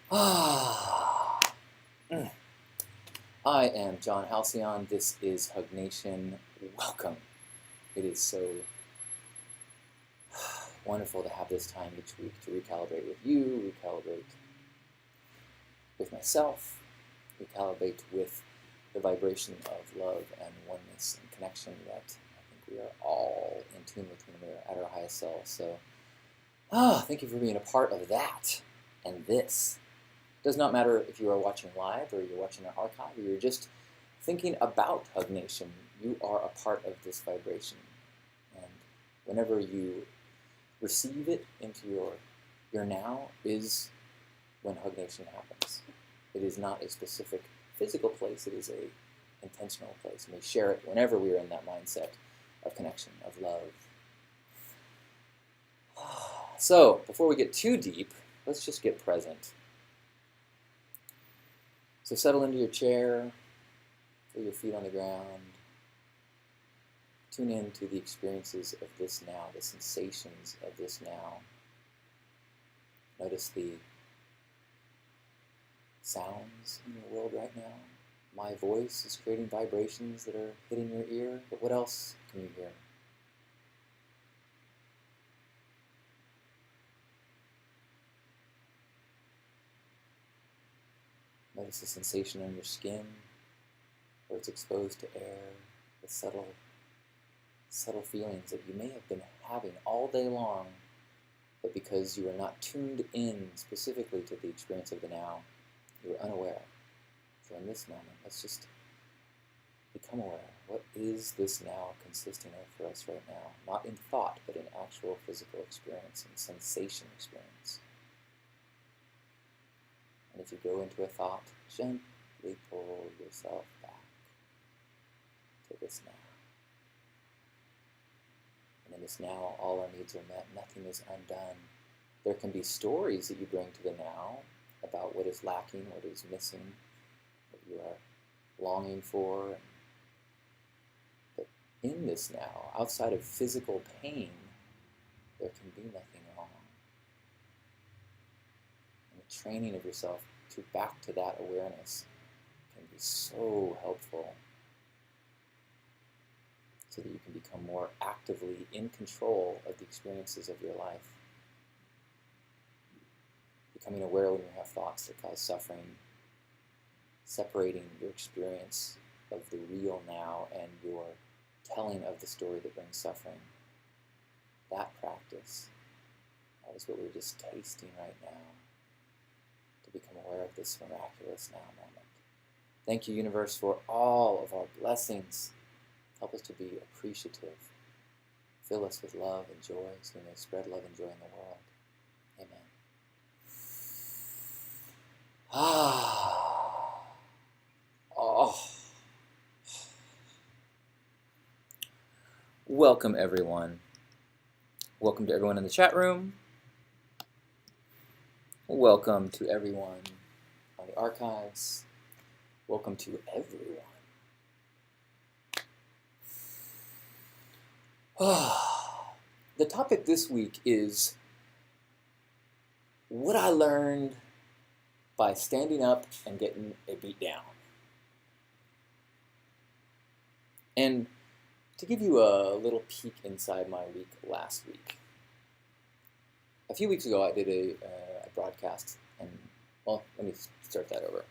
Ah, mm. I am John Halcyon. This is Hug Nation. Welcome. It is so wonderful to have this time each week to recalibrate with you, recalibrate with myself, recalibrate with the vibration of love and oneness and connection that I think we are all in tune with when we're at our highest self. So, thank you for being a part of that and this. Does not matter if you are watching live or you're watching an archive or you're just thinking about Hug Nation. You are a part of this vibration. And whenever you receive it into your now is when Hug Nation happens. It is not a specific physical place. It is a intentional place. And we share it whenever we are in that mindset of connection, of love. So, before we get too deep, let's just get present. So settle into your chair, feel your feet on the ground, tune in to the experiences of this now, the sensations of this now. Notice the sounds in your world right now. My voice is creating vibrations that are hitting your ear, but what else can you hear? Notice the sensation on your skin, where it's exposed to air, the subtle feelings that you may have been having all day long, but because you are not tuned in specifically to the experience of the now, you are unaware. So in this moment, let's just become aware. What is this now consisting of for us right now? Not in thought, but in actual physical experience and sensation experience. And if you go into a thought, gently pull yourself back to this now. And in this now, all our needs are met. Nothing is undone. There can be stories that you bring to the now about what is lacking, what is missing, what you are longing for. But in this now, outside of physical pain, there can be nothing wrong. And the training of yourself to back to that awareness can be so helpful, so that you can become more actively in control of the experiences of your life. Becoming aware when you have thoughts that cause suffering, separating your experience of the real now and your telling of the story that brings suffering. That practice, that is what we're just tasting right now, to become aware of this miraculous now moment. Thank you, universe, for all of our blessings. Help us to be appreciative. Fill us with love and joy so we may spread love and joy in the world. Amen. Oh. Welcome, everyone. Welcome to everyone in the chat room. Welcome to everyone on the archives. Welcome to everyone. The topic this week is what I learned by standing up and getting a beat down. And to give you a little peek inside my week last week, a few weeks ago I did a broadcast, and well, let me start that over.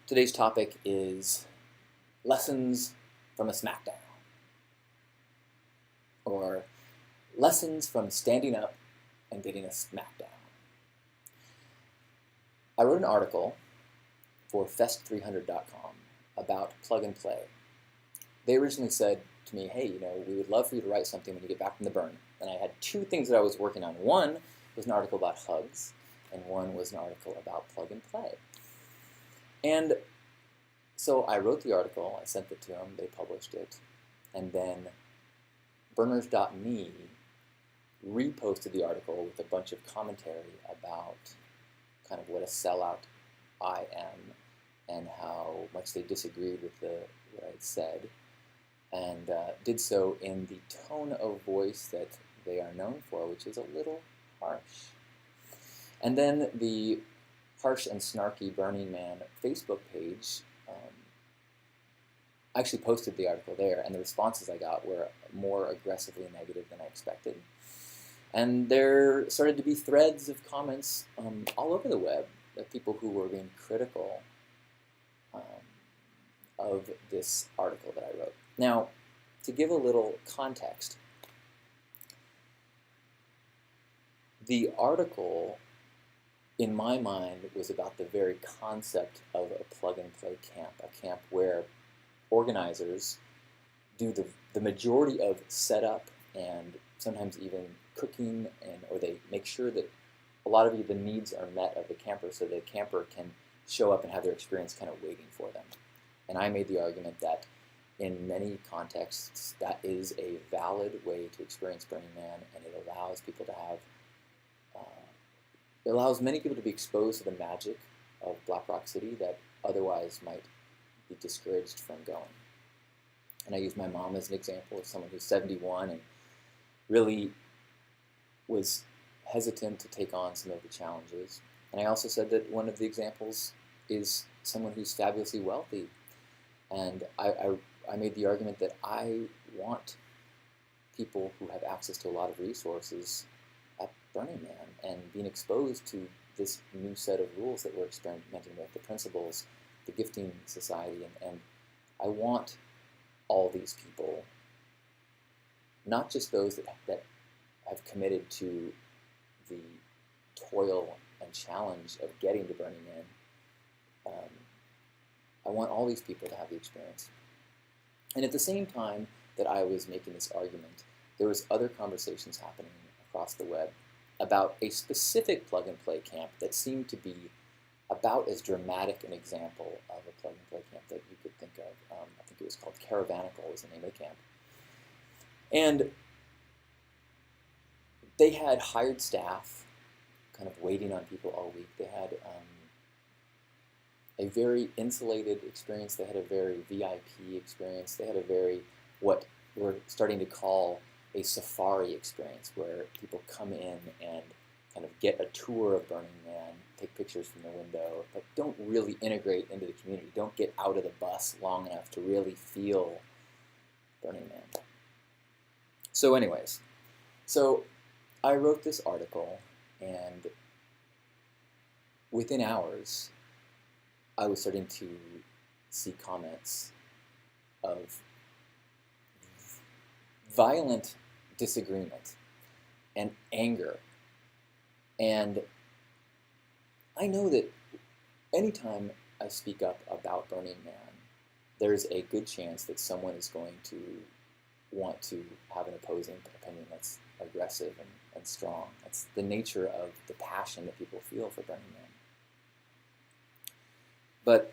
Today's topic is lessons from a smackdown, or lessons from standing up and getting a smackdown. I wrote an article for fest300.com about plug and play. They originally said to me, hey, we would love for you to write something when you get back from the burn. And I had two things that I was working on. One was an article about hugs, and one was an article about plug and play. And so I wrote the article, I sent it to them, they published it, and then burners.me reposted the article with a bunch of commentary about kind of what a sellout I am and how much they disagreed with what I had said, and did so in the tone of voice that they are known for, which is a little harsh. And then the Harsh and Snarky Burning Man Facebook page actually posted the article there, and the responses I got were more aggressively negative than I expected. And there started to be threads of comments all over the web of people who were being critical of this article that I wrote. Now, to give a little context, the article, in my mind, was about the very concept of a plug-and-play camp, a camp where organizers do the majority of setup and sometimes even cooking, or they make sure that a lot of the needs are met of the camper so the camper can show up and have their experience kind of waiting for them. And I made the argument that in many contexts that is a valid way to experience Burning Man, and it allows people to have it allows many people to be exposed to the magic of Black Rock City that otherwise might be discouraged from going. And I use my mom as an example of someone who's 71 and really was hesitant to take on some of the challenges. And I also said that one of the examples is someone who's fabulously wealthy. And I made the argument that I want people who have access to a lot of resources at Burning Man and being exposed to this new set of rules that we're experimenting with, the principles, the gifting society, and I want all these people, not just those that have committed to the toil and challenge of getting to Burning Man. I want all these people to have the experience. And at the same time that I was making this argument, there was other conversations happening across the web about a specific plug-and-play camp that seemed to be about as dramatic an example of a plug-and-play camp that you could think of. I think it was called Caravanical was the name of the camp. And they had hired staff kind of waiting on people all week. They had a very insulated experience. They had a very VIP experience. They had a very, what we're starting to call a safari experience, where people come in and kind of get a tour of Burning Man, take pictures from the window, but don't really integrate into the community, don't get out of the bus long enough to really feel Burning Man. So anyways, so I wrote this article, and within hours, I was starting to see comments of violent disagreement and anger. And I know that anytime I speak up about Burning Man, there's a good chance that someone is going to want to have an opposing opinion that's aggressive and strong. That's the nature of the passion that people feel for Burning Man. But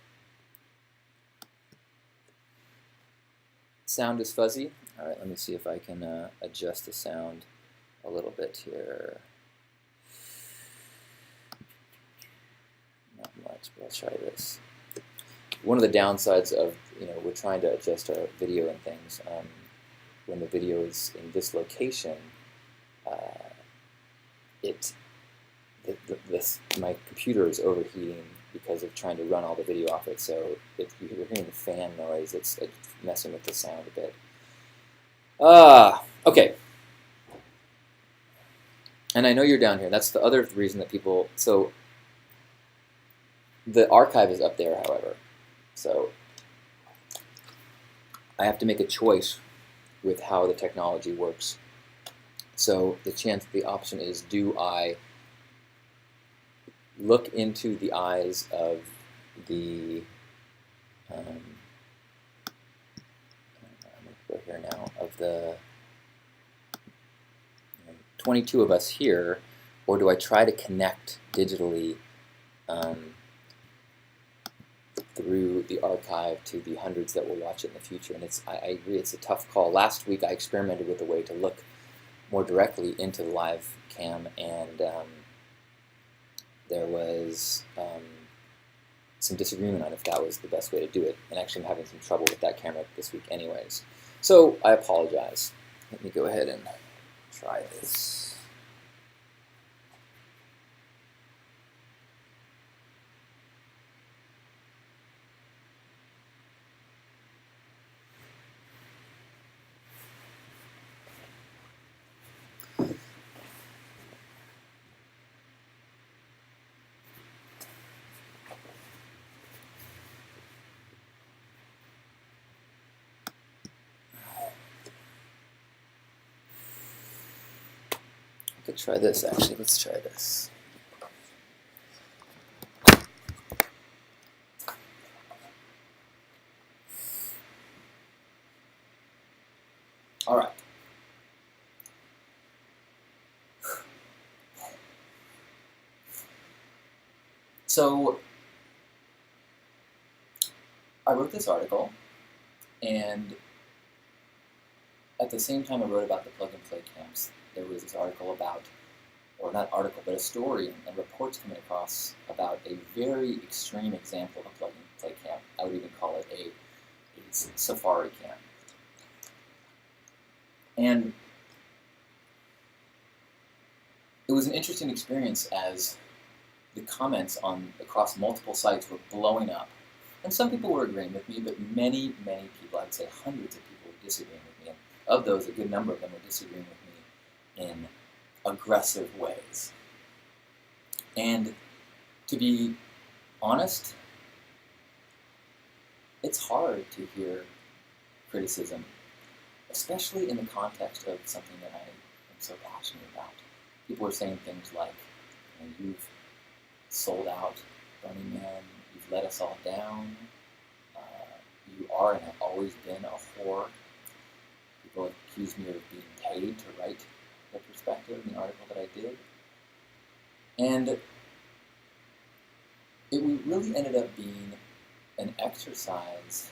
sound is fuzzy. All right, let me see if I can adjust the sound a little bit here. Not much, but I'll try this. One of the downsides of, we're trying to adjust our video and things. When the video is in this location, my computer is overheating because of trying to run all the video off it. So if you're hearing the fan noise, it's messing with the sound a bit. Okay. And I know you're down here. That's the other reason that people... So the archive is up there, however. So I have to make a choice with how the technology works. So the option is, do I look into the eyes of the... I'm going to go here now, of the 22 of us here, or do I try to connect digitally through the archive to the hundreds that will watch it in the future? And I agree, it's a tough call. Last week I experimented with a way to look more directly into the live cam, and there was some disagreement on if that was the best way to do it. And actually I'm having some trouble with that camera this week anyways. So I apologize. Let me go ahead and try this. could try this, actually. Let's try this. All right. So I wrote this article, and at the same time I wrote about the plug-and-play camps, there was this article about, or not article, but a story and reports coming across about a very extreme example of a plug-and-play camp. I would even call it a safari camp. And it was an interesting experience as the comments across multiple sites were blowing up. And some people were agreeing with me, but many, many people, I'd say hundreds of people, were disagreeing with me. And of those, a good number of them were disagreeing with me in aggressive ways. And to be honest, it's hard to hear criticism, especially in the context of something that I am so passionate about. People are saying things like, you've sold out Burning Man, you've let us all down, you are and have always been a whore. People have accused me of being paid to write the perspective in the article that I did. And it really ended up being an exercise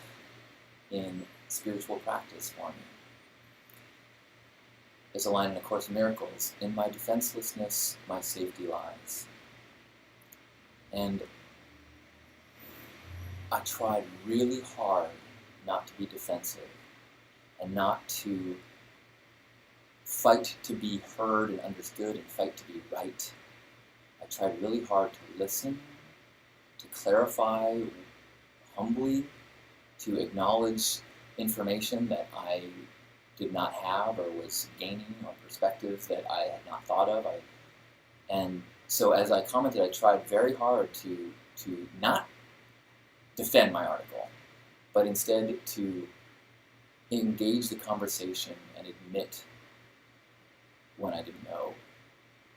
in spiritual practice for me. There's a line in A Course in Miracles, "In my defenselessness, my safety lies." And I tried really hard not to be defensive and not to fight to be heard and understood and fight to be right. I tried really hard to listen, to clarify humbly, to acknowledge information that I did not have or was gaining, or perspectives that I had not thought of. And so as I commented, I tried very hard to not defend my article, but instead to engage the conversation and admit when I didn't know,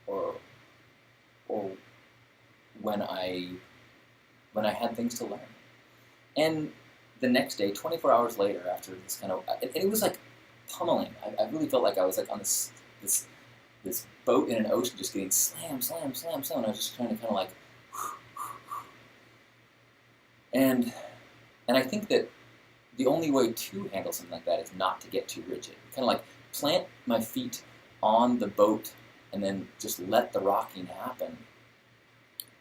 or when I had things to learn. And the next day, 24 hours later, after this kind of, and it was like pummeling. I really felt like I was like on this boat in an ocean, just getting slam, slam, slam, slam. And I was just trying to kind of like, and I think that the only way to handle something like that is not to get too rigid. Kind of like plant my feet on the boat and then just let the rocking happen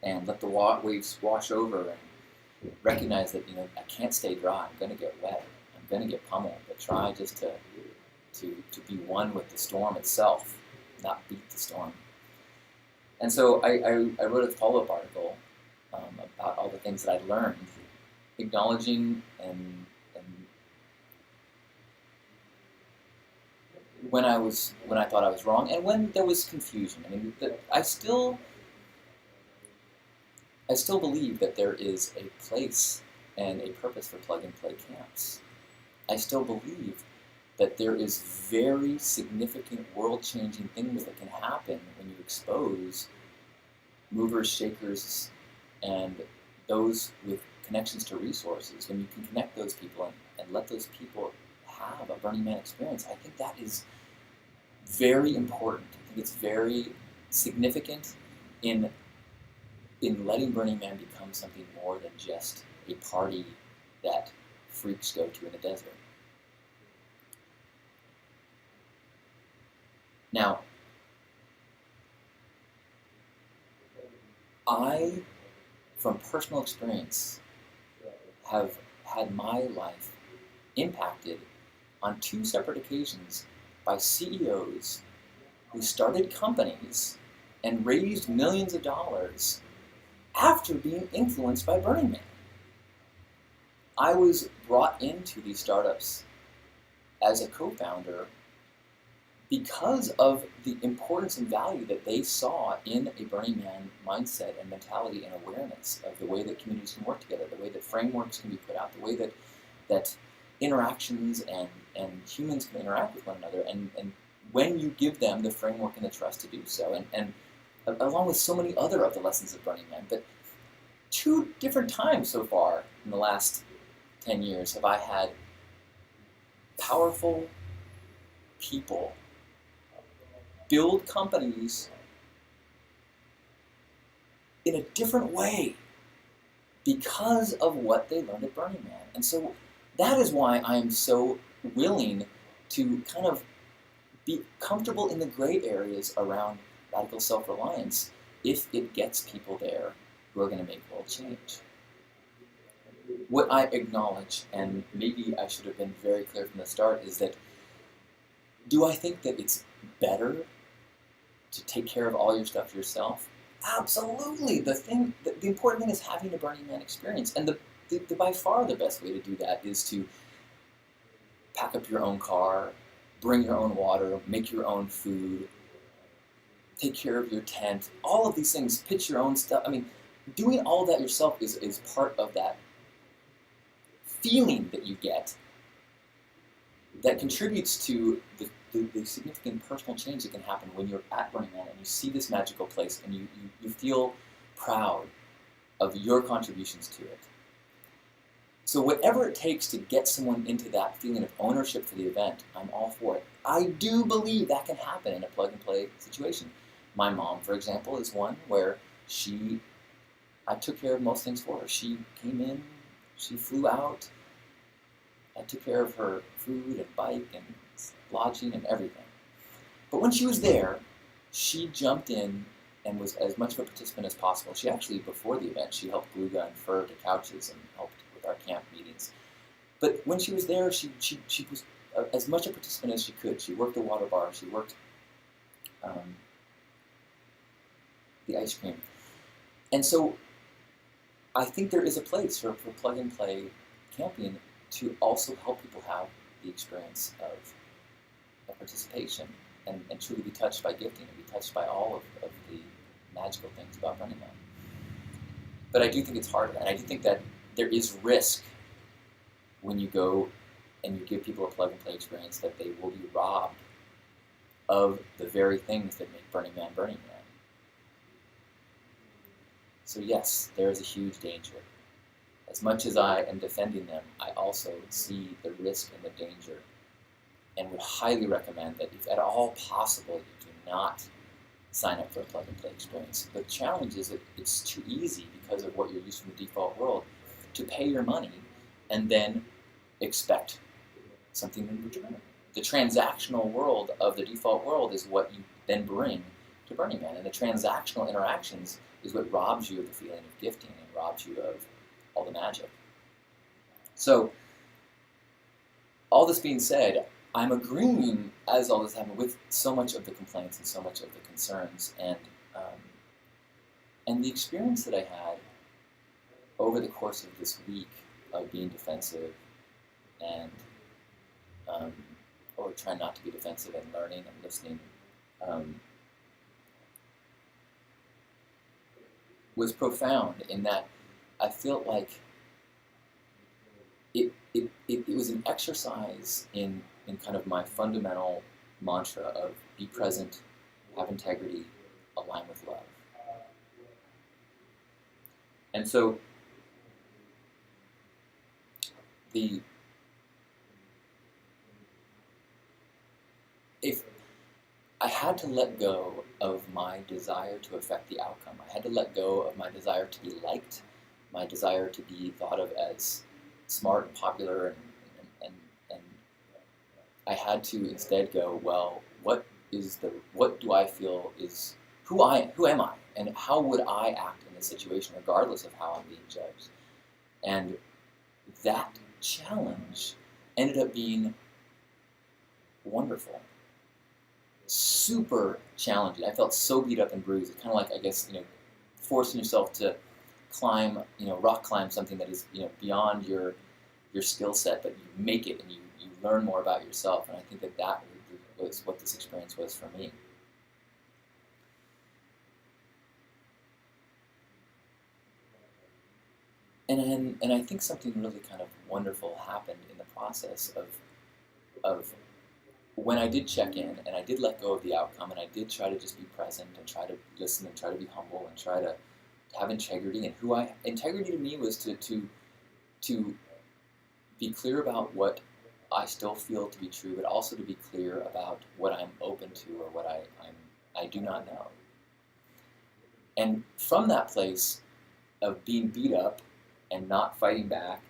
and let the waves wash over, and recognize that I can't stay dry. I'm going to get wet. I'm going to get pummeled. But try just to be one with the storm itself, not beat the storm. And so I wrote a follow-up article about all the things that I'd learned, acknowledging and when I thought I was wrong, and when there was confusion. I mean, I still believe that there is a place and a purpose for plug-and-play camps. I still believe that there is very significant world-changing things that can happen when you expose movers, shakers, and those with connections to resources. When you can connect those people and let those people have a Burning Man experience, I think that is very important. I think it's very significant in letting Burning Man become something more than just a party that freaks go to in the desert. Now, I, from personal experience, have had my life impacted on 2 separate occasions by CEOs who started companies and raised millions of dollars after being influenced by Burning Man. I was brought into these startups as a co-founder because of the importance and value that they saw in a Burning Man mindset and mentality and awareness of the way that communities can work together, the way that frameworks can be put out, the way that interactions and humans can interact with one another, and when you give them the framework and the trust to do so. And along with so many other of the lessons of Burning Man. But 2 different times so far in the last 10 years have I had powerful people build companies in a different way because of what they learned at Burning Man. And so that is why I'm so willing to kind of be comfortable in the gray areas around radical self-reliance if it gets people there who are going to make world change. What I acknowledge, and maybe I should have been very clear from the start, is that do I think that it's better to take care of all your stuff yourself? Absolutely. The important thing is having a Burning Man experience. And the by far the best way to do that is to pack up your own car, bring your own water, make your own food, take care of your tent, all of these things, pitch your own stuff. I mean, doing all of that yourself is part of that feeling that you get that contributes to the significant personal change that can happen when you're at Burning Man and you see this magical place and you feel proud of your contributions to it. So whatever it takes to get someone into that feeling of ownership for the event, I'm all for it. I do believe that can happen in a plug-and-play situation. My mom, for example, is one where I took care of most things for her. She came in, she flew out, I took care of her food and bike and lodging and everything. But when she was there, she jumped in and was as much of a participant as possible. She actually, before the event, she helped glue gun fur to couches and helped with our camp meetings. But when she was there, she was as much a participant as she could. She worked the water bar, she worked the ice cream. And so I think there is a place for plug-and-play camping to also help people have the experience of participation and truly be touched by gifting and be touched by all of the magical things about Burning Man. But I do think it's hard, and I do think that there is risk when you go and you give people a plug-and-play experience that they will be robbed of the very things that make Burning Man Burning Man. So yes, there is a huge danger. As much as I am defending them, I also see the risk and the danger and would highly recommend that if at all possible, you do not sign up for a plug-and-play experience. The challenge is that it's too easy because of what you're used from the default world to pay your money and then expect something in return. The transactional world of the default world is what you then bring to Burning Man, and the transactional interactions is what robs you of the feeling of gifting and robs you of all the magic. So, all this being said, I'm agreeing, as all this happened, with so much of the complaints and so much of the concerns, and the experience that I had over the course of this week of being defensive and or trying not to be defensive and learning and listening was profound in that I felt like it was an exercise in kind of my fundamental mantra of be present, have integrity, align with love. And so if I had to let go of my desire to affect the outcome, I had to let go of my desire to be liked, my desire to be thought of as smart and popular, and I had to instead go, well, what do I feel is who am I, and how would I act in this situation, regardless of how I'm being judged? And that challenge ended up being wonderful, super challenging. I felt so beat up and bruised. It's kind of like, I guess, forcing yourself to climb, rock climb something that is, beyond your skill set, but you make it and you learn more about yourself. And I think that was what this experience was for me. And I think something really kind of wonderful happened in the process of when I did check in and I did let go of the outcome and I did try to just be present and try to listen and try to be humble and try to have integrity, and integrity to me was to be clear about what I still feel to be true, but also to be clear about what I'm open to or what I do not know. And from that place of being beat up and not fighting back,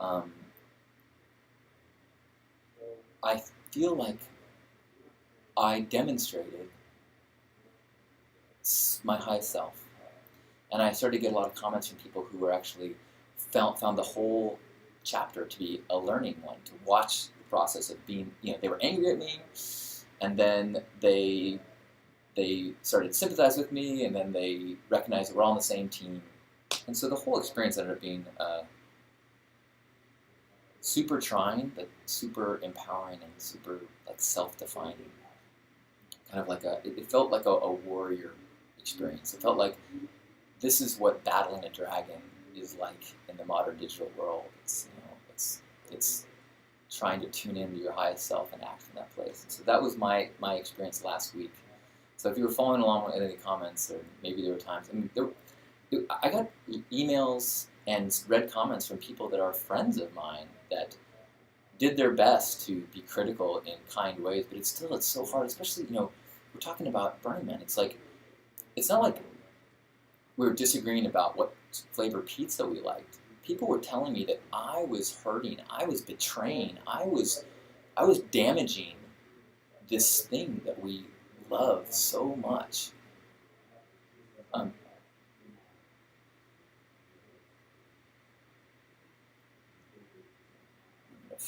I feel like I demonstrated my high self. And I started to get a lot of comments from people who were actually found the whole chapter to be a learning one, to watch the process of being, they were angry at me, and then they started to sympathize with me, and then they recognized that we're all on the same team. And so the whole experience ended up being super trying, but super empowering and super self-defining. Kind of like it felt like a warrior experience. It felt like this is what battling a dragon is like in the modern digital world. It's trying to tune into your highest self and act from that place. So that was my experience last week. So if you were following along with any of the comments, or maybe there were times, I got emails and read comments from people that are friends of mine that did their best to be critical in kind ways, but it's so hard, especially, we're talking about Burning Man. It's not like we were disagreeing about what flavor pizza we liked. People were telling me that I was hurting, I was betraying, I was damaging this thing that we love so much. If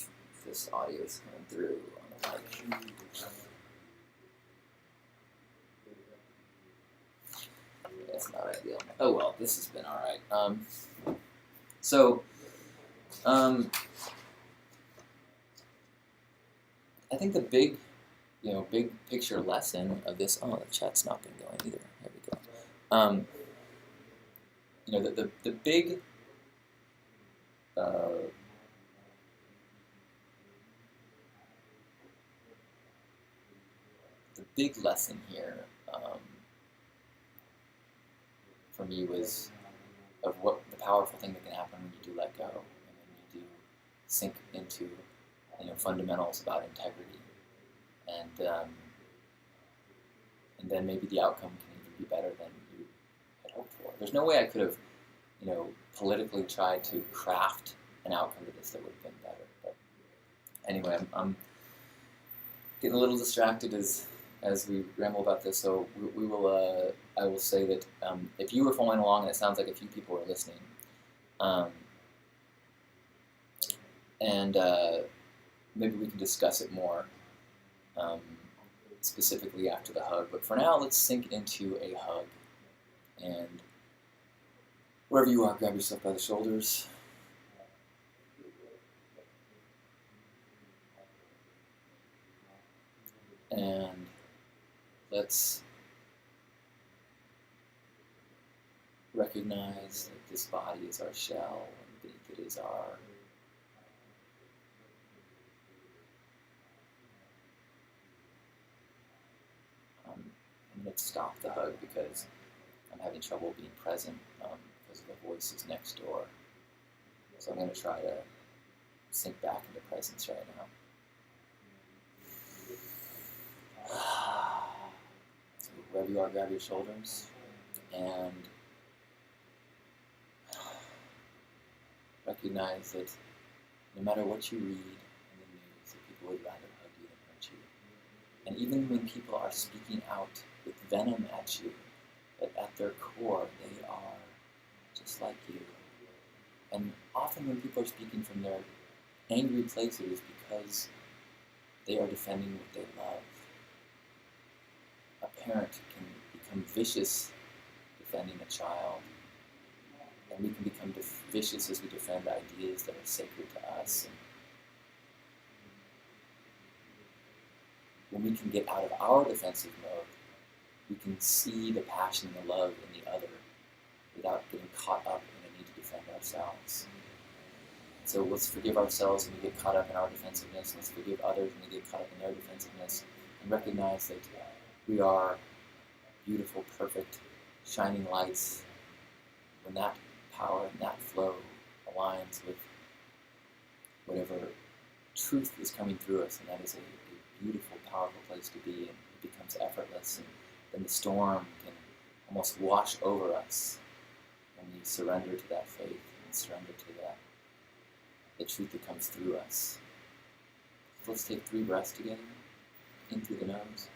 this audio is coming through on the mic. That's not ideal. Oh well, this has been all right. I think the big picture lesson of this. Oh, the chat's not been going either. There we go. The big the big lesson here for me was of what the powerful thing that can happen when you do let go and when you do sink into fundamentals about integrity, and then maybe the outcome can even be better than you had hoped for. There's no way I could have politically tried to craft an outcome to this that would have been better. But anyway, I'm getting a little distracted as we ramble about this. So we will. I will say that if you were following along, and it sounds like a few people were listening, and maybe we can discuss it more specifically after the hug. But for now, let's sink into a hug. And wherever you are, grab yourself by the shoulders. And let's recognize that this body is our shell, and beneath it is our I'm going to stop the hug because I'm having trouble being present because of the voices next door. So I'm going to try to sink back into presence right now. So wherever you are, grab your shoulders and recognize that no matter what you read in the news, that people would rather hug you than hurt you. And even when people are speaking out with venom at you, that at their core they are just like you. And often when people are speaking from their angry places, because they are defending what they love. A parent can become vicious defending a child, and we can become vicious as we defend ideas that are sacred to us. And when we can get out of our defensive mode, we can see the passion and the love in the other without getting caught up in the need to defend ourselves. So let's forgive ourselves when we get caught up in our defensiveness. Let's forgive others when we get caught up in their defensiveness, and recognize that we are beautiful, perfect, shining lights. When that power and that flow aligns with whatever truth is coming through us, and that is a beautiful, powerful place to be, and it becomes effortless, and then the storm can almost wash over us when we surrender to that faith and surrender to the truth that comes through us. So let's take 3 breaths together, in through the nose.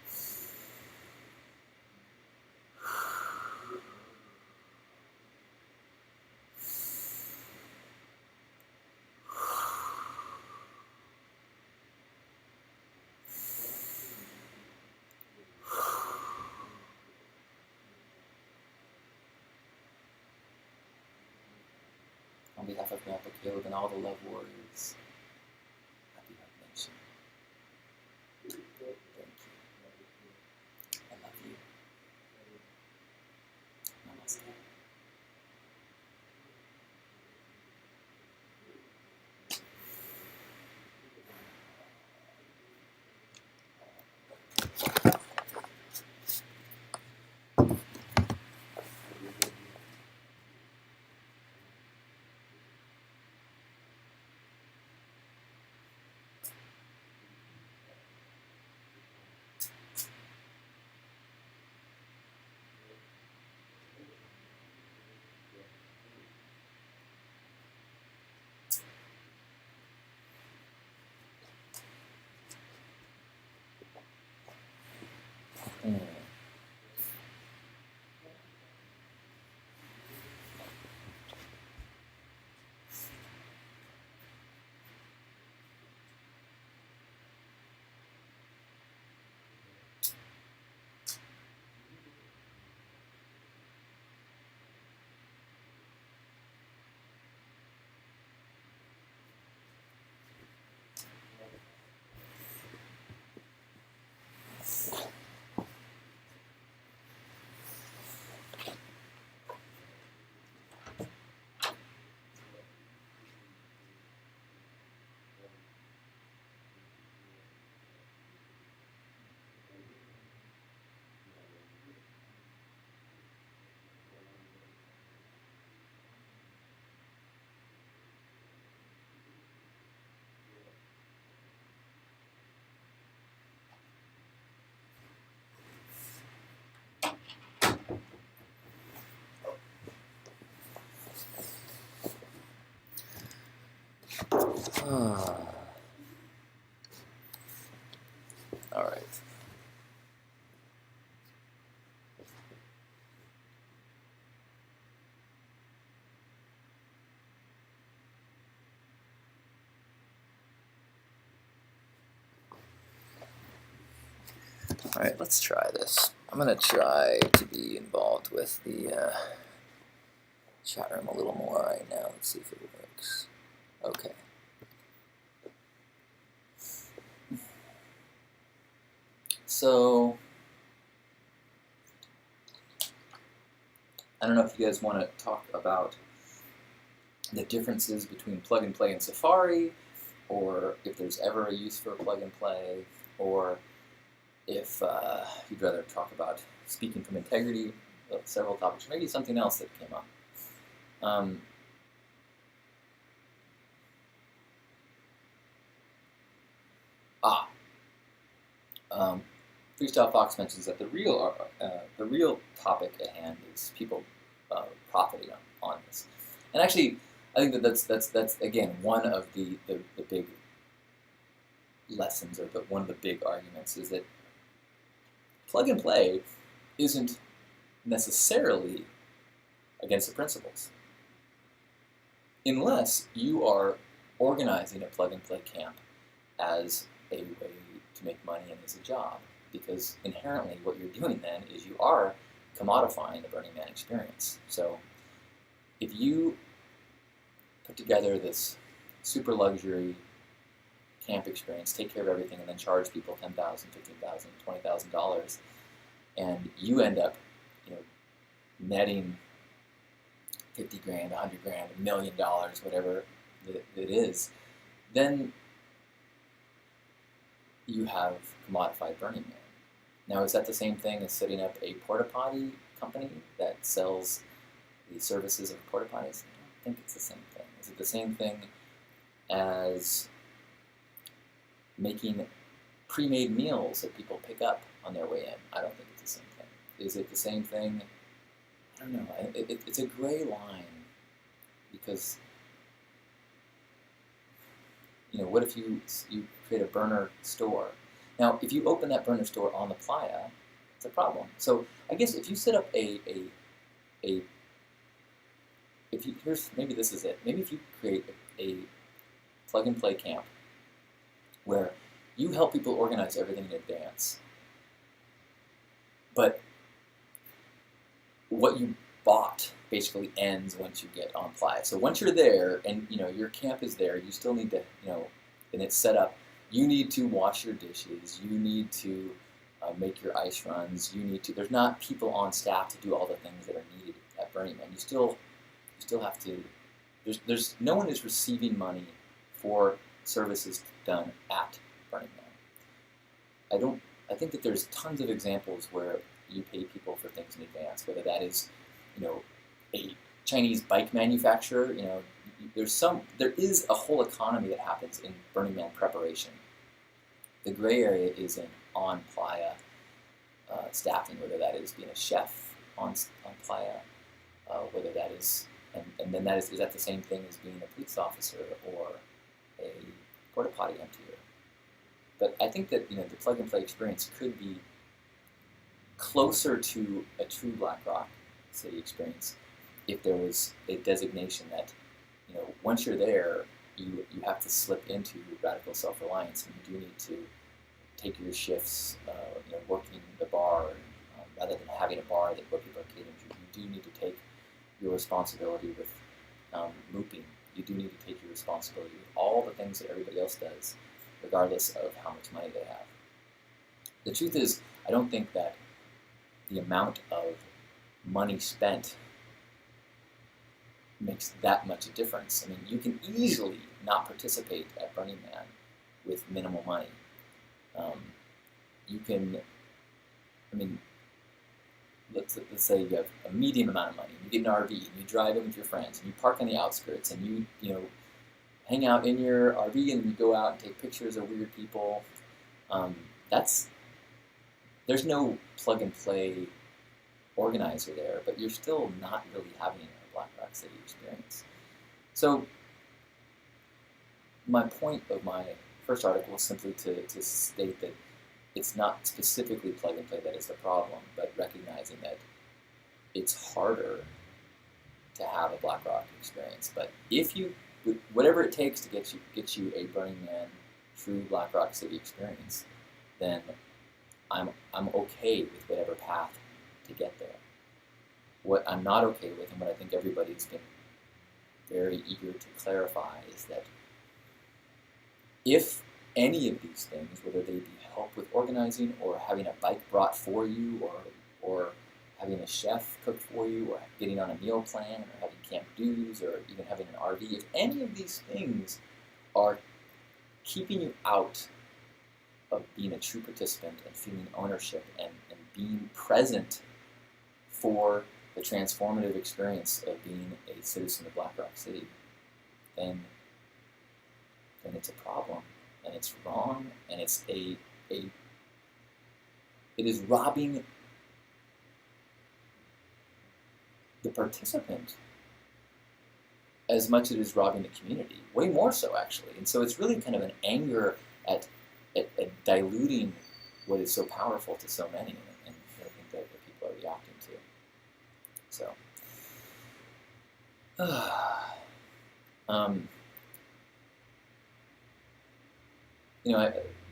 On behalf of Grandpa Caleb and all the love warriors, happy Heart Nation. Thank you. I love you. Namaste. All right. All right, let's try this. I'm going to try to be involved with the chat room a little more right now. Let's see if it works. Okay. So, I don't know if you guys want to talk about the differences between plug and play and Safari, or if there's ever a use for a plug and play, or if you'd rather talk about speaking from integrity, several topics, maybe something else that came up. Freestyle Fox mentions that the real topic at hand is people profiting on this, and actually, I think that's again one of the big lessons, or one of the big arguments is that plug and play isn't necessarily against the principles, unless you are organizing a plug and play camp as a way to make money and as a job. Because inherently what you're doing then is you are commodifying the Burning Man experience. So if you put together this super luxury camp experience, take care of everything, and then charge people $10,000, $15,000, $20,000, and you end up, netting $50 grand, $100 grand, $1 million, whatever that is, then you have commodified Burning Man. Now, is that the same thing as setting up a porta potty company that sells the services of porta potties? I don't think it's the same thing. Is it the same thing as making pre-made meals that people pick up on their way in? I don't think it's the same thing. Is it the same thing? I don't know. It's a gray line because, what if you create a burner store? Now, if you open that burner store on the playa, it's a problem. So I guess if you set up maybe this is it. Maybe if you create a plug-and-play camp where you help people organize everything in advance, but what you bought basically ends once you get on playa. So once you're there and your camp is there, you still need to and it's set up. You need to wash your dishes. You need to make your ice runs. There's not people on staff to do all the things that are needed at Burning Man. You still have to. There's no one is receiving money for services done at Burning Man. I think that there's tons of examples where you pay people for things in advance, whether that is, a Chinese bike manufacturer. There is a whole economy that happens in Burning Man preparation. The gray area is in on playa staffing, whether that is being a chef on playa, whether that is, and then is that the same thing as being a police officer or a porta potty emptier? But I think that the plug and play experience could be closer to a true Black Rock City experience if there was a designation that once you're there, you have to slip into radical self-reliance, and you do need to take your shifts, working the bar, rather than having a bar where people are catering to. You do need to take your responsibility with mooping. You do need to take your responsibility with all the things that everybody else does, regardless of how much money they have. The truth is, I don't think that the amount of money spent makes that much a difference. I mean, you can easily not participate at Burning Man with minimal money. Let's say you have a medium amount of money. You get an RV, and you drive in with your friends, and you park on the outskirts, and you hang out in your RV, and you go out and take pictures of weird people. There's no plug and play organizer there, but you're still not really having a Black Rock City experience. So my point of my first article was simply to state that it's not specifically plug and play that is the problem, but recognizing that it's harder to have a Black Rock experience. But if you, whatever it takes to get you a Burning Man true Black Rock City experience, then I'm okay with whatever path to get there. What I'm not okay with, and what I think everybody's been very eager to clarify, is that if any of these things, whether they be help with organizing, or having a bike brought for you, or having a chef cook for you, or getting on a meal plan, or having camp dues, or even having an RV, if any of these things are keeping you out of being a true participant and feeling ownership and being present for the transformative experience of being a citizen of Black Rock City, then it's a problem, and it's wrong, and it is robbing the participant as much as it is robbing the community, way more so actually. And so it's really kind of an anger at diluting what is so powerful to so many, and I think that people are reacting to. So,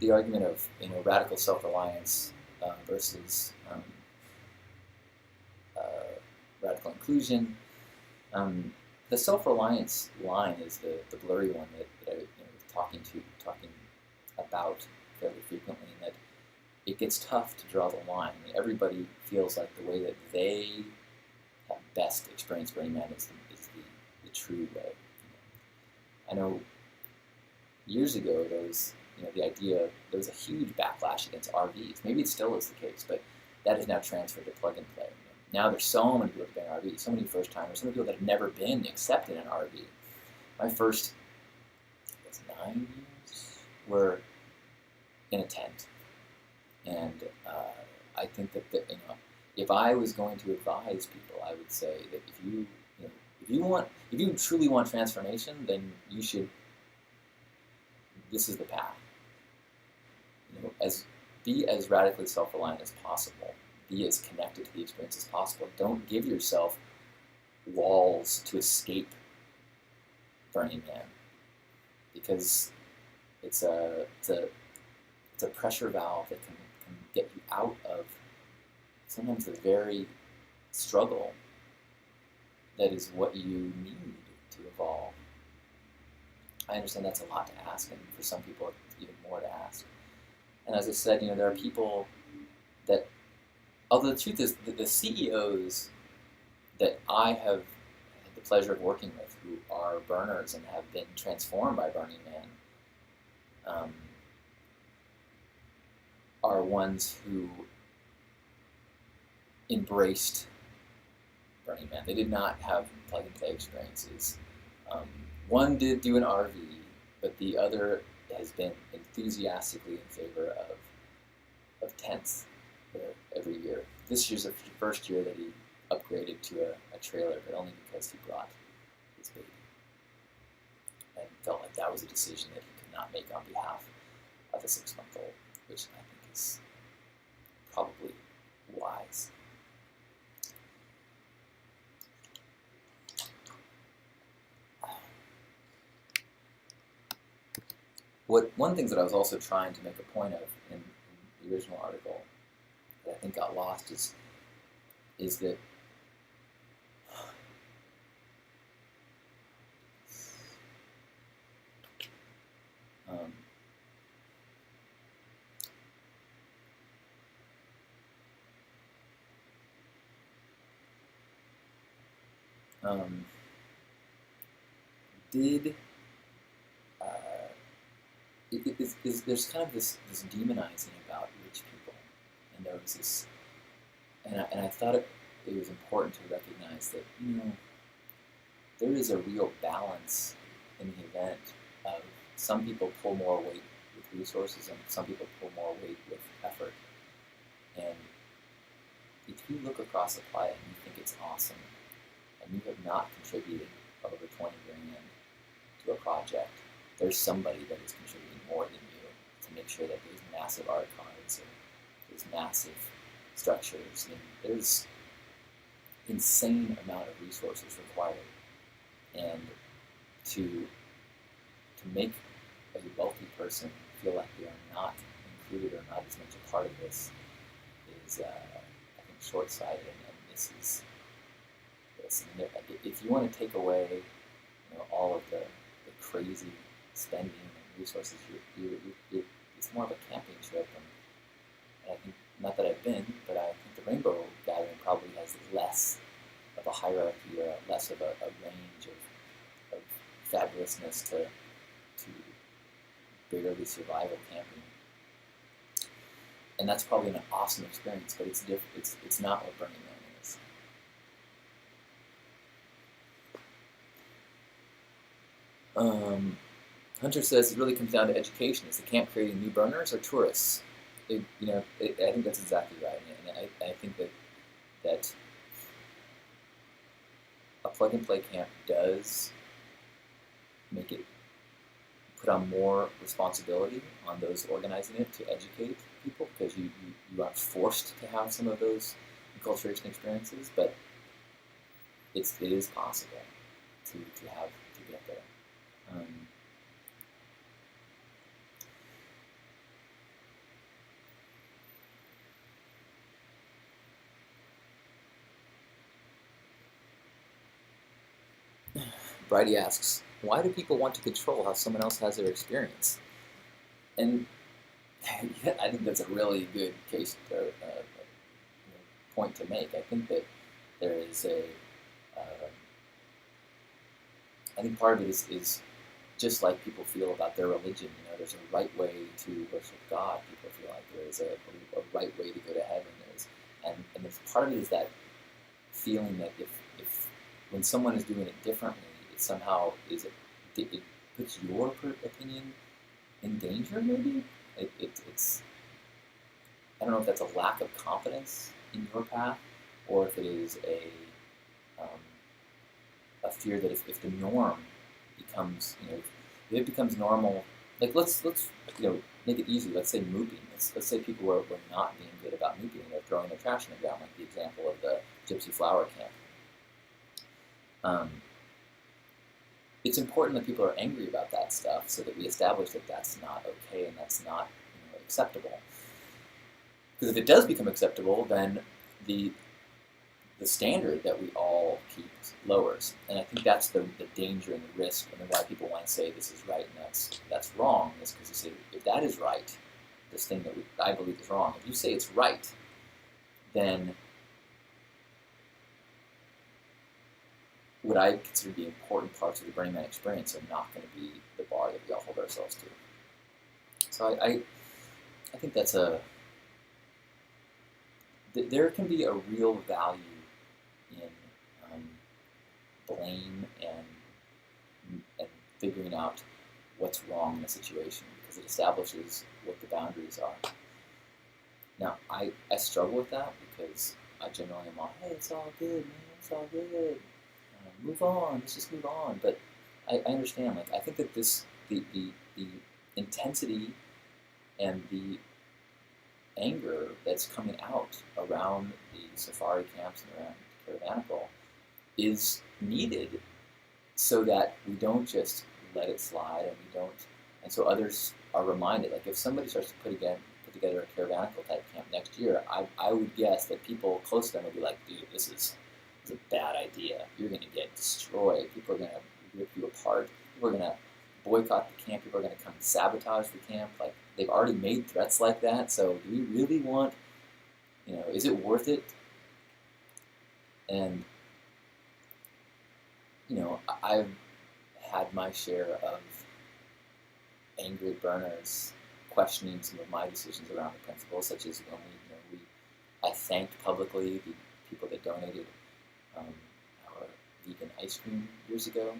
the argument of radical self-reliance versus radical inclusion. The self-reliance line is the blurry one that I was talking about fairly frequently, and that it gets tough to draw the line. I mean, everybody feels like the way that they have best experienced Burning Man is the true way. I know years ago there was, there was a huge backlash against RVs. Maybe it still is the case, but that is now transferred to plug and play. Now there's so many people that been RVs, so many first timers, so many people that have never been accepted in an RV. My first 9 years were in a tent, and I think that if I was going to advise people, I would say that if you truly want transformation, then you should. This is the path. Be as radically self-reliant as possible. Be as connected to the experience as possible. Don't give yourself walls to escape Burning Man, because it's a pressure valve that can get you out of sometimes the very struggle that is what you need to evolve. I understand that's a lot to ask, and for some people it's even more to ask. And as I said, there are people that, although the truth is, the CEOs that I have had the pleasure of working with who are burners and have been transformed by Burning Man are ones who embraced Burning Man. They did not have plug-and-play experiences. One did do an RV, but the other has been enthusiastically in favor of tents every year. This year's the first year that he upgraded to a trailer, but only because he brought his baby. And felt like that was a decision that he could not make on behalf of a 6-month-old, which I think is probably wise. One of the things that I was also trying to make a point of in the original article that I think got lost is that there's kind of this demonizing about rich people, and there was this, and I thought it was important to recognize that there is a real balance in the event of some people pull more weight with resources and some people pull more weight with effort. And if you look across the playa and you think it's awesome, and you have not contributed over 20 grand to a project, there's somebody that is contributing more than you to make sure that there's massive archives or there's massive structures, and there's insane amount of resources required. And to make a wealthy person feel like they are not included or not as much a part of this is, I think, short-sighted, and misses this. And if you want to take away, all of the crazy spending and resources, it's more of a camping trip. And I think, not that I've been, but I think the Rainbow Gathering probably has less of a hierarchy or less of a range of fabulousness to barely survival camping. And that's probably an awesome experience, but it's different. It's not what Burning Man is. Hunter says it really comes down to education. Is the camp creating new burners or tourists? I think that's exactly right, and I think that a plug-and-play camp does make it put on more responsibility on those organizing it to educate people, because you aren't forced to have some of those enculturation experiences, but it is possible to get there. Bridie asks, why do people want to control how someone else has their experience? And I think that's a really good case point to make. I think that there is I think part of it is just like people feel about their religion. There's a right way to worship God. People feel like there is a right way to go to heaven. And there's part of it is that feeling that if when someone is doing it differently, it somehow it puts your opinion in danger. Maybe it's I don't know if that's a lack of confidence in your path, or if it is a fear that if the norm becomes, if it becomes normal, like let's make it easy. Let's say mooping. Let's say people were not being good about mooping. They're throwing their trash in the ground, like the example of the Gypsy Flower Camp. It's important that people are angry about that stuff, so that we establish that that's not okay and that's not acceptable. Because if it does become acceptable, then the standard that we all keep lowers. And I think that's the danger and the risk, and why people want to say this is right and that's wrong, is because you say, if that is right, this thing that I believe is wrong, if you say it's right, then what I consider to be important parts of the Burning Man experience are not going to be the bar that we all hold ourselves to. So I think that's there can be a real value in blame and figuring out what's wrong in a situation, because it establishes what the boundaries are. Now, I struggle with that, because I generally am all, hey, it's all good, man, it's all good. Move on, let's just move on. But I understand, I think that the intensity and the anger that's coming out around the safari camps and around Caravanical is needed, so that we don't just let it slide, and so others are reminded. Like if somebody starts to put together a Caravanical type camp next year, I would guess that people close to them would be like, dude, this is a bad idea. You're going to get destroyed. People are going to rip you apart. People are going to boycott the camp. People are going to come and sabotage the camp. Like, they've already made threats like that, so do we really want, is it worth it? And, I've had my share of angry burners questioning some of my decisions around the principles, such as when I thanked publicly the people that donated our vegan ice cream years ago,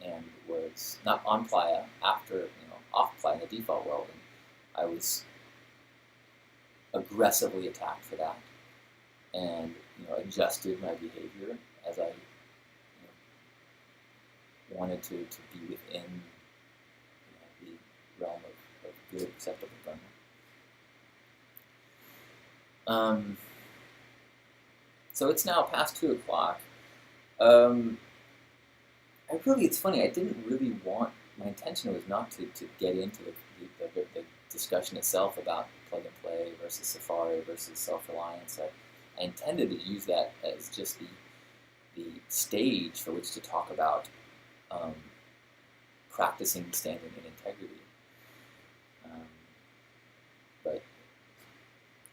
and was not on Playa, after, off Playa in the default world, and I was aggressively attacked for that, and adjusted my behavior as I wanted to be within the realm of good, acceptable burner. So it's now past 2 o'clock. It's funny, I didn't really want, my intention was not to get into the discussion itself about plug and play versus safari versus self-reliance. I intended to use that as just the stage for which to talk about practicing standing in integrity. But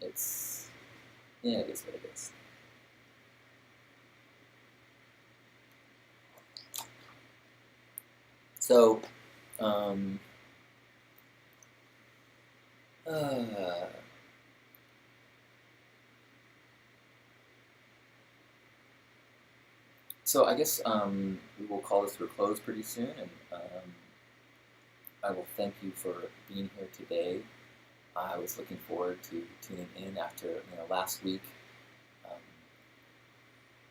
it is what it is. So, so I guess we will call this to a close pretty soon, and I will thank you for being here today. I was looking forward to tuning in after last week.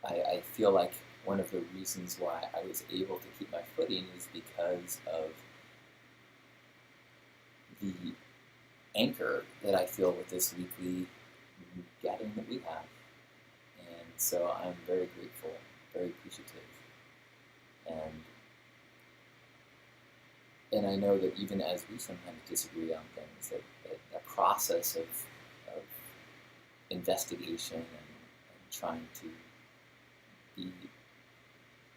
I feel like one of the reasons why I was able to keep my footing is because of the anchor that I feel with this weekly gathering that we have. And so I'm very grateful, very appreciative. And I know that even as we sometimes disagree on things, that process of investigation and trying to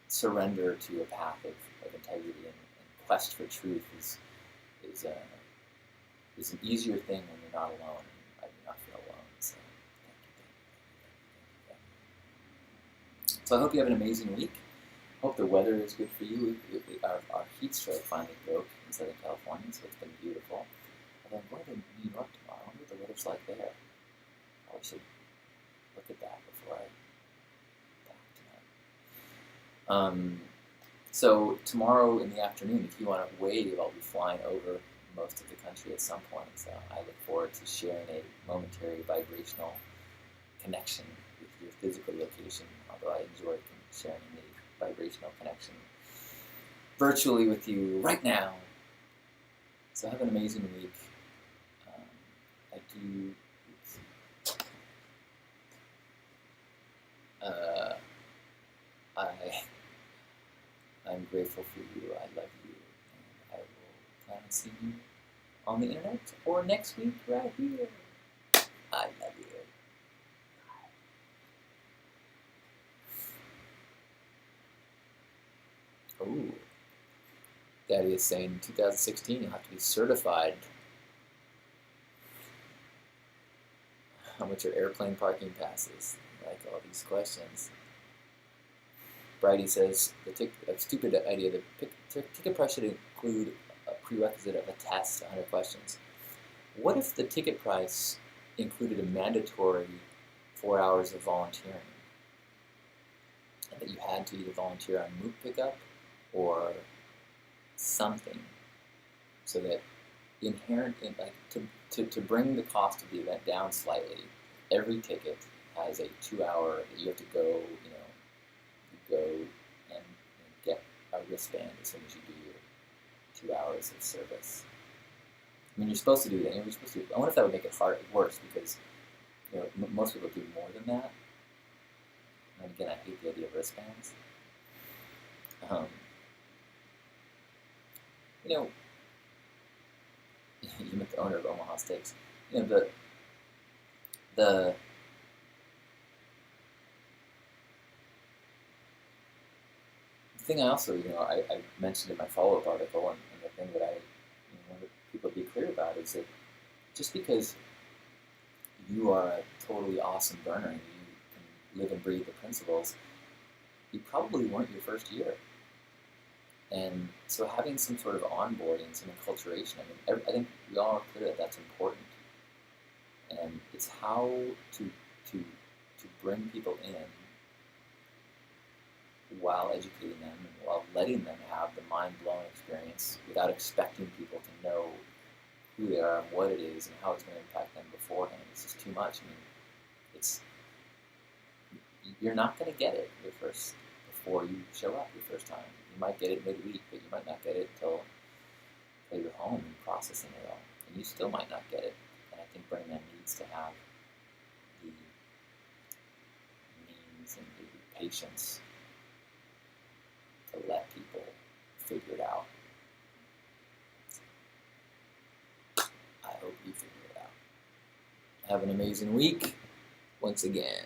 surrender to a path of integrity and quest for truth is an easier thing when you're not alone. And I do not feel alone. So thank you. So I hope you have an amazing week. Hope the weather is good for you. Our heat stroke finally broke in Southern California, so it's been beautiful. And I'm going to New York tomorrow. I wonder what the weather's like there. Probably should look at that before I pack tonight. So tomorrow in the afternoon, if you want to wave, I'll be flying over most of the country at some point. So I look forward to sharing a momentary vibrational connection with your physical location, although I enjoy sharing the vibrational connection virtually with you right now. So have an amazing week. I do. I'm grateful for you. I love you, and I will plan on seeing you on the internet or next week right here. I love you. Ooh. Daddy is saying in 2016 you'll have to be certified. How much are airplane parking passes? Like all these questions. Bridie says, a stupid idea, the ticket price should include a prerequisite of a test, 100 questions. What if the ticket price included a mandatory 4 hours of volunteering? And that you had to either volunteer on MOOC pickup or something, so that inherent in, like to bring the cost of the event down slightly, every ticket has a 2 hour that you have to go, you go and get a wristband as soon as you do your 2 hours of service. I mean, you're supposed to do that. You're supposed to. I wonder if that would make it worse, because most people do more than that. And again, I hate the idea of wristbands. You met the owner of Omaha Steaks. The thing I also, I mentioned in my follow-up article, and the thing that I want people to be clear about is that just because you are a totally awesome burner and you can live and breathe the principles, you probably weren't your first year. And so having some sort of onboarding, some enculturation, I think we all are clear that that's important. And it's how to bring people in while educating them and while letting them have the mind-blowing experience without expecting people to know who they are and what it is and how it's going to impact them beforehand. It's just too much. You're not going to get it before you show up your first time. You might get it midweek, but you might not get it until you're home and processing it all. And you still might not get it. And I think Burning Man needs to have the means and the patience to let people figure it out. I hope you figure it out. Have an amazing week once again.